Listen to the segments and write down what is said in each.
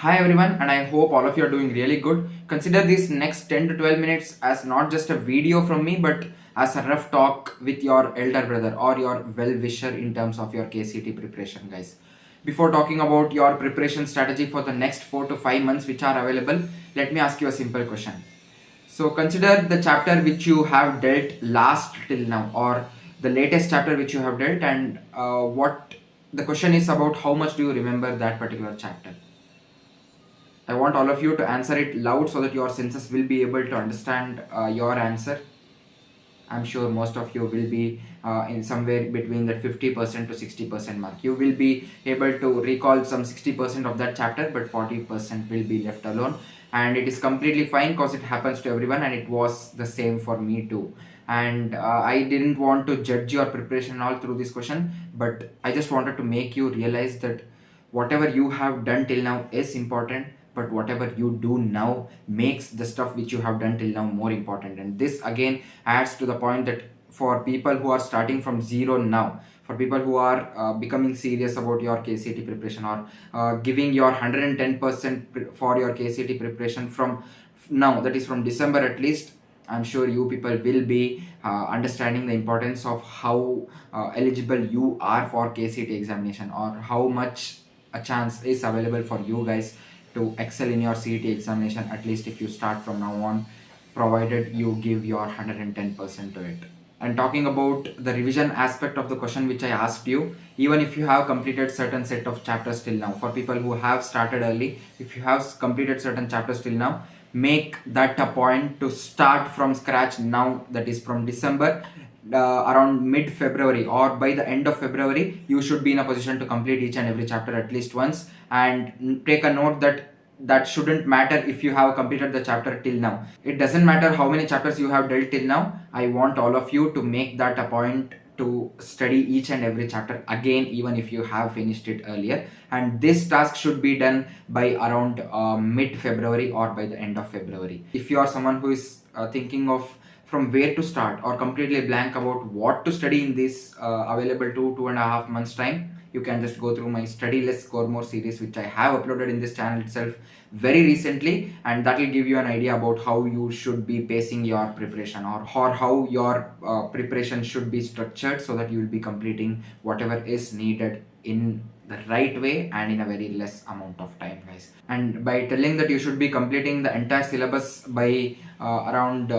Hi everyone, and I hope all of you are doing really good. Consider these next 10 to 12 minutes as not just a video from me, but as a rough talk with your elder brother or your well wisher in terms of your KCT preparation, guys. Before talking about your preparation strategy for the next 4 to 5 months which are available, let me ask you a simple question. So, consider the chapter which you have dealt last till now, or the latest chapter which you have dealt, and what the question is about how much do you remember that particular chapter. I want all of you to answer it loud so that your senses will be able to understand your answer. I'm sure most of you will be in somewhere between that 50% to 60% mark. You will be able to recall some 60% of that chapter, but 40% will be left alone. And it is completely fine because it happens to everyone, and it was the same for me too. And I didn't want to judge your preparation all through this question, but I just wanted to make you realize that whatever you have done till now is important, but whatever you do now makes the stuff which you have done till now more important. And this again adds to the point that for people who are starting from zero now, for people who are becoming serious about your KCT preparation, or giving your 110% for your KCT preparation from now, that is from December at least, I'm sure you people will be understanding the importance of how eligible you are for KCT examination, or how much a chance is available for you guys to excel in your CET examination, at least if you start from now on, provided you give your 110% to it. And talking about the revision aspect of the question which I asked you, even if you have completed certain set of chapters till now, for people who have started early, if you have completed certain chapters till now, make that a point to start from scratch now, that is from December. Around mid February or by the end of February, you should be in a position to complete each and every chapter at least once. And take a note that that shouldn't matter if you have completed the chapter till now. It doesn't matter how many chapters you have dealt till now. I want all of you to make that a point to study each and every chapter again, even if you have finished it earlier. And this task should be done by around mid February or by the end of February. If you are someone who is thinking of from where to start, or completely blank about what to study in this available 2.5 months time, you can just go through my study less score more series, which I have uploaded in this channel itself very recently, and that will give you an idea about how you should be pacing your preparation, or how your preparation should be structured, so that you will be completing whatever is needed in the right way and in a very less amount of time, guys. And by telling that you should be completing the entire syllabus by around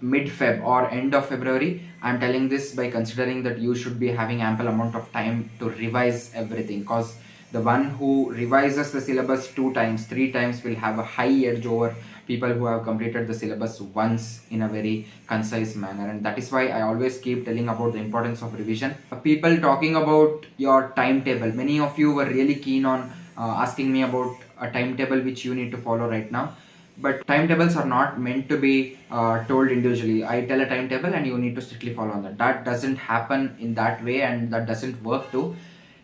mid Feb or end of February, I'm telling this by considering that you should be having ample amount of time to revise everything, because the one who revises the syllabus 2 times 3 times will have a high edge over people who have completed the syllabus once in a very concise manner. And that is why I always keep telling about the importance of revision. People talking about your timetable, many of you were really keen on asking me about a timetable which you need to follow right now. But timetables are not meant to be told individually. I tell a timetable and you need to strictly follow on that. That doesn't happen in that way, and that doesn't work too.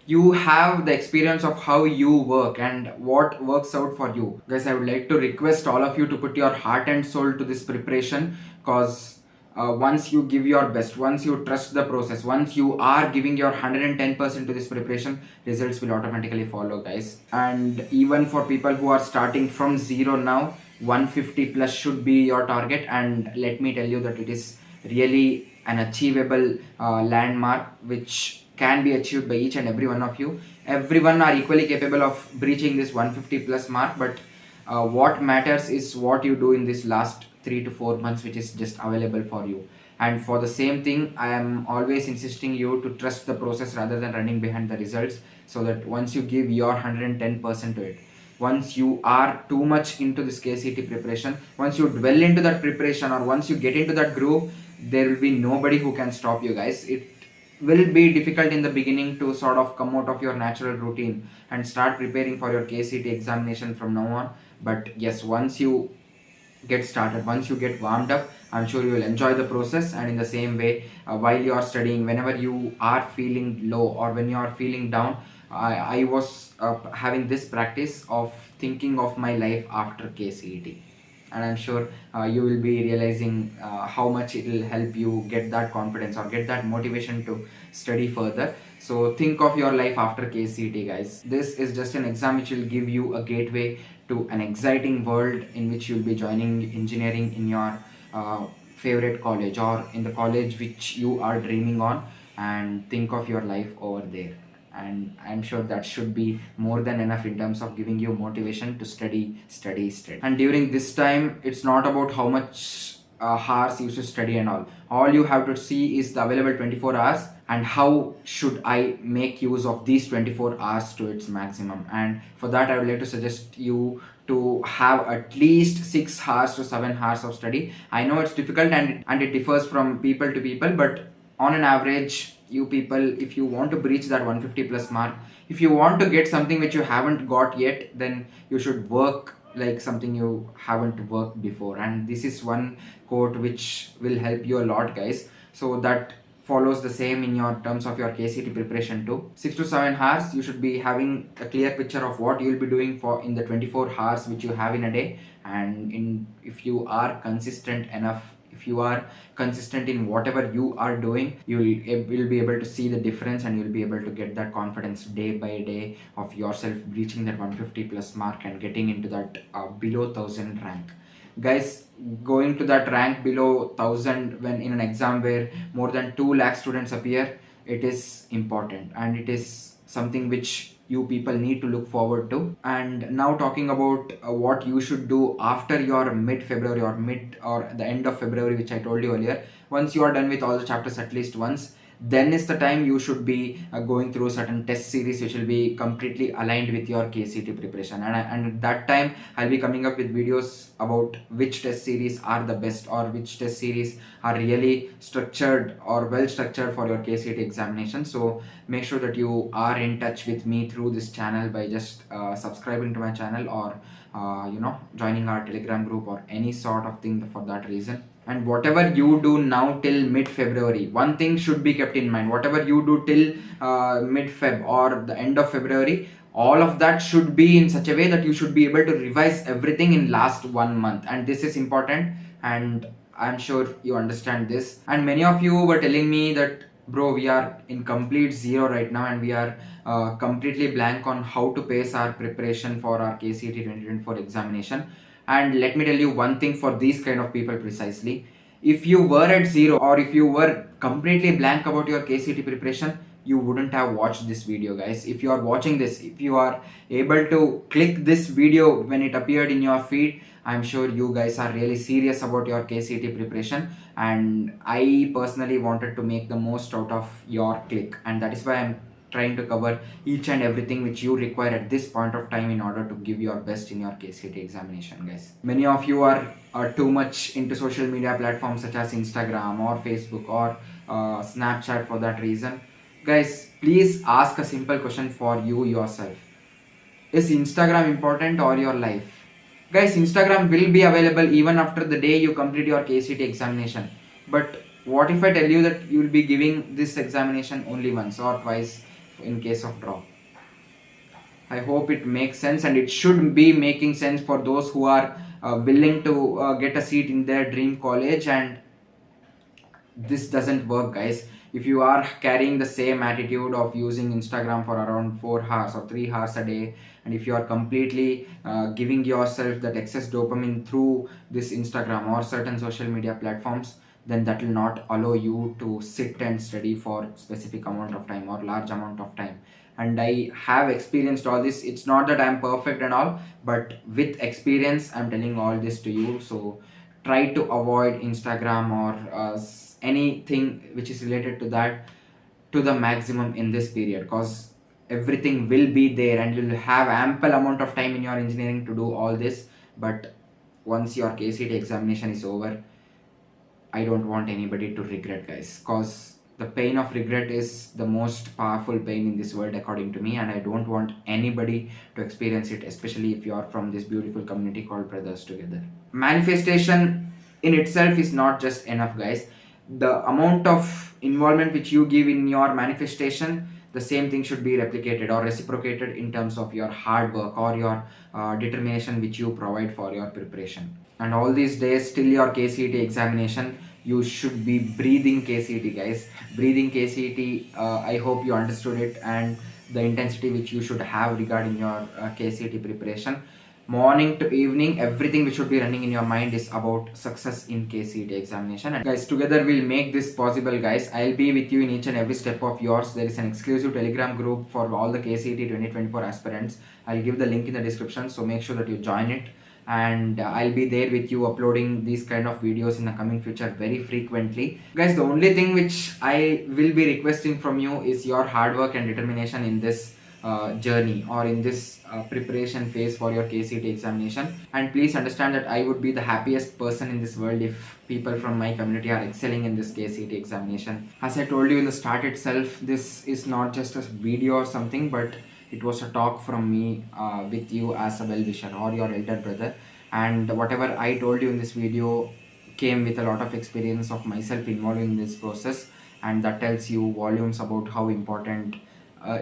You have the experience of how you work and what works out for you, guys. I would like to request all of you to put your heart and soul to this preparation, because once you give your best, once you trust the process, once you are giving your 110% to this preparation, results will automatically follow, guys. And even for people who are starting from zero now, 150 plus should be your target. And let me tell you that it is really an achievable landmark which can be achieved by each and every one of you. Everyone are equally capable of breaching this 150 plus mark, but what matters is what you do in this last 3 to 4 months, which is just available for you. And for the same thing, I am always insisting you to trust the process rather than running behind the results, so that once you give your 110% to it, once you are too much into this KCT preparation, once you dwell into that preparation, or once you get into that groove, there will be nobody who can stop you, guys. It will be difficult in the beginning to sort of come out of your natural routine and start preparing for your KCT examination from now on. But yes, once you get started, once you get warmed up, I'm sure you will enjoy the process. And in the same way, while you are studying, whenever you are feeling low or when you are feeling down, I was having this practice of thinking of my life after KCET, and I'm sure you will be realizing how much it will help you get that confidence or get that motivation to study further. So think of your life after KCET, guys. This is just an exam which will give you a gateway to an exciting world in which you'll be joining engineering in your uh, favorite college or in the college which you are dreaming on, and think of your life over there. And I'm sure that should be more than enough in terms of giving you motivation to study. And during this time, it's not about how much hours you should study and all you have to see is the available 24 hours and how should I make use of these 24 hours to its maximum. And for that, I would like to suggest you to have at least 6 hours to 7 hours of study. I know it's difficult and it differs from people to people, but on an average, you people, if you want to breach that 150 plus mark, if you want to get something which you haven't got yet, then you should work like something you haven't worked before. And this is one quote which will help you a lot, guys. So that follows the same in your terms of your KCT preparation too. 6 to 7 hours, you should be having a clear picture of what you will be doing for in the 24 hours which you have in a day. And in if you are consistent enough, if you are consistent in whatever you are doing, you will be able to see the difference, and you'll be able to get that confidence day by day of yourself reaching that 150 plus mark and getting into that below 1000 rank. Guys, going to that rank below 1000 when in an exam where more than 2 lakh students appear, it is important and it is something which you people need to look forward to. And now talking about what you should do after your mid February or the end of February, which I told you earlier. Once you are done with all the chapters at least once, then is the time you should be going through certain test series which will be completely aligned with your KCT preparation. And at that time, I'll be coming up with videos about which test series are the best or which test series are really structured or well structured for your KCT examination. So make sure that you are in touch with me through this channel by just subscribing to my channel or joining our Telegram group or any sort of thing for that reason. And whatever you do now till mid February, one thing should be kept in mind: whatever you do till mid Feb or the end of February, all of that should be in such a way that you should be able to revise everything in last 1 month. And this is important, and I'm sure you understand this. And many of you were telling me that, bro, we are in complete zero right now and we are completely blank on how to pace our preparation for our KCET 2024 examination. And let me tell you one thing for these kind of people precisely. If you were at zero or if you were completely blank about your KCET preparation, you wouldn't have watched this video, guys. If you are watching this, if you are able to click this video when it appeared in your feed, I'm sure you guys are really serious about your KCET preparation. And I personally wanted to make the most out of your click, and that is why I'm trying to cover each and everything which you require at this point of time in order to give your best in your KCET examination, guys. Many of you are too much into social media platforms such as Instagram or Facebook or Snapchat for that reason. Guys, please ask a simple question for you yourself. Is Instagram important or your life? Guys, Instagram will be available even after the day you complete your KCET examination. But what if I tell you that you will be giving this examination only once or twice in case of drop? I hope it makes sense, and it should be making sense for those who are willing to get a seat in their dream college. And this doesn't work, guys. If you are carrying the same attitude of using Instagram for around 4 hours or 3 hours a day, and if you are completely giving yourself that excess dopamine through this Instagram or certain social media platforms, then that will not allow you to sit and study for specific amount of time or large amount of time. And I have experienced all this. It's not that I'm perfect and all, but with experience I'm telling all this to you. So try to avoid Instagram or anything which is related to that to the maximum in this period, because everything will be there and you'll have ample amount of time in your engineering to do all this. But once your KCET examination is over, I don't want anybody to regret, guys, because the pain of regret is the most powerful pain in this world according to me, and I don't want anybody to experience it, especially if you are from this beautiful community called Brothers Together. Manifestation in itself is not just enough, guys. The amount of involvement which you give in your manifestation, the same thing should be replicated or reciprocated in terms of your hard work or your determination which you provide for your preparation. And all these days till your KCET examination, you should be breathing KCET, guys. Breathing KCET, I hope you understood it, and the intensity which you should have regarding your KCET preparation. Morning to evening, everything which should be running in your mind is about success in KCET examination. And guys, together we'll make this possible, guys. I'll be with you in each and every step of yours. There is an exclusive Telegram group for all the KCET 2024 aspirants. I'll give the link in the description, so make sure that you join it. And I'll be there with you uploading these kind of videos in the coming future very frequently. Guys, the only thing which I will be requesting from you is your hard work and determination in this journey or in this preparation phase for your KCET examination. And please understand that I would be the happiest person in this world if people from my community are excelling in this KCET examination. As I told you in the start itself, this is not just a video or something, but it was a talk from me with you as a well-wisher or your elder brother. And whatever I told you in this video came with a lot of experience of myself involved in this process, and that tells you volumes about how important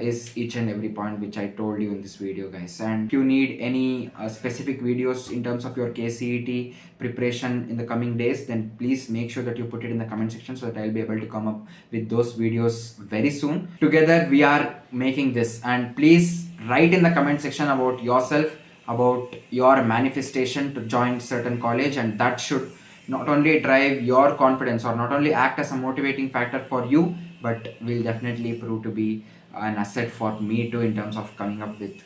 is each and every point which I told you in this video, guys. And if you need any specific videos in terms of your KCET preparation in the coming days, then please make sure that you put it in the comment section so that I'll be able to come up with those videos very soon. Together we are making this, and please write in the comment section about yourself, about your manifestation to join certain college, and that should not only drive your confidence or not only act as a motivating factor for you, but will definitely prove to be an asset for me too in terms of coming up with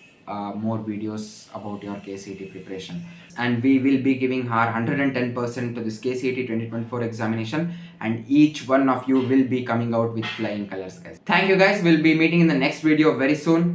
more videos about your KCET preparation. And we will be giving our 110% to this KCET 2024 examination, and each one of you will be coming out with flying colors, guys. Thank you, guys. We'll be meeting in the next video very soon.